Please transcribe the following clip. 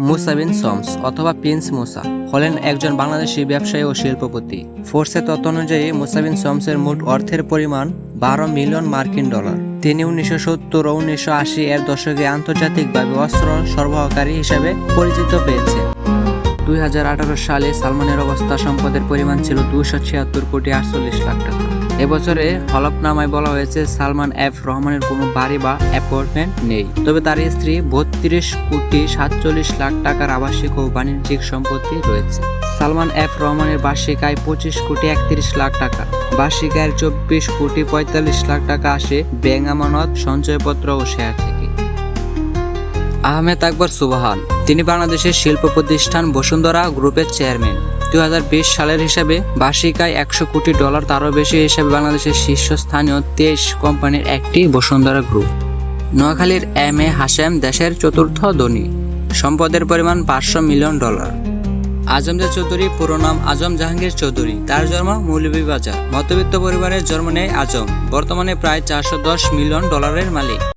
মুসা বিন শমস অথবা প্রিন্স মুসা হলেন একজন বাংলাদেশি ব্যবসায়ী ও শিল্পপতি। ফোর্সের তথ্য অনুযায়ী মুসা বিন শমসের মোট অর্থের পরিমাণ 12 মিলিয়ন মার্কিন ডলার। তিনি 1970 ও 1980 এর দশকে আন্তর্জাতিকভাবে অস্ত্র সরবরাহকারী হিসেবে পরিচিত পেয়েছেন। 2018 সালে সালমানের অবস্থা সম্পদের পরিমাণ ছিল 276 কোটি 48 লাখ টাকা। এবছরে হলফনামায় বলা হয়েছে সালমান এফ রহমানের কোনো বাড়ি বা অ্যাপার্টমেন্ট নেই, তবে তার স্ত্রী 32 কোটি 47 লাখ টাকার আবাসিক ও বাণিজ্যিক সম্পত্তি রয়েছে। সালমান এফ রহমানের বার্ষিক আয় 25 কোটি 31 লাখ টাকা। বার্ষিক আয়ের 24 কোটি 45 লাখ টাকা আসে ব্যাংক আমানত, সঞ্চয়পত্র ও শেয়ার থেকে। আহমেদ আকবর সুবহান, তিনি বাংলাদেশের শিল্প প্রতিষ্ঠান বসুন্ধরা গ্রুপের চেয়ারম্যান। 2020 সালের হিসাবে বার্ষিক আয় 100 কোটি ডলার, তারও বেশি হিসাবে বাংলাদেশের শীর্ষস্থানীয় 23 কোম্পানির একটি বসুন্ধরা গ্রুপ। নোয়াখালীর এম এ হাশেম দেশের চতুর্থ ধনী, সম্পদের পরিমাণ 500 মিলিয়ন ডলার। আজমজাদ চৌধুরী, পুরো নাম আজম জাহাঙ্গীর চৌধুরী, তার জন্ম মৌলভীবাজার। মধ্যবিত্ত পরিবারে জন্ম নেয় আজম, বর্তমানে প্রায় 410 মিলিয়ন ডলারের মালিক।